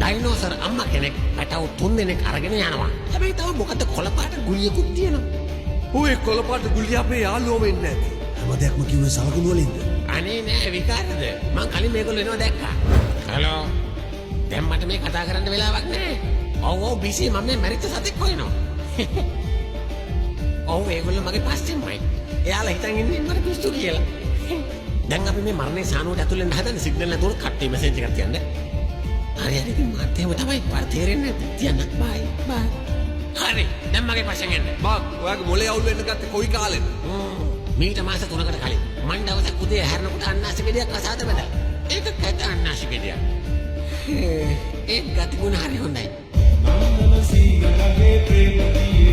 Dinosaur අම්මා කෙනෙක් පැටව් 3 දෙනෙක් අරගෙන යනවා. හැබැයි තව මොකද කොළපාට ගුලියකුත් තියෙනවා. ඔය කොළපාට ගුලිය අපේ යාළුවෝ වෙන්නේ නැති. හැම දෙයක්ම කිව්වේ සලකුණු වලින්ද? අනේ නෑ විකාරද? මං කලින් මේගොල්ලෝ එනවා දැක්කා. හලෝ. දැන් මට මේ කතා කරන්න වෙලාවක් නෑ. ඔව් බිසි මම මේ මැරිච්ච සතෙක් හොයනවා. ඔව් ඒගොල්ලෝ මගේ පස්සෙන්මයි. එයාලා හිතන් ඉන්නේ මට පිස්සු කියලා. දැන් අපි මේ මරණේ සානුවට ඇතුල් වෙන්න හදන සිග්නල් නැතුව කට්ටි මෙසේජ් එකක් තියන්න. හරි ඉතින් මාත් එහෙම තමයි පාර තේරෙන්නේ නැද්ද? තියන්න. බයි. හරි. දැන් මගේ පස්සෙන් එන්න. බක් ඔයාගේ මොලේ අවුල් වෙන්න ගත්තේ කොයි කාලෙද? මීට මාස 3කට කලින් මං දවසක් උදේ හැරෙනකොට අන්නාසි ගෙඩියක් අසාද බැලලා. ඒක කැත අන්නාසි ගෙඩියක්. ඒ ගතිගුණ හරි හොඳයි. Nandana Singha Ge Prema Diye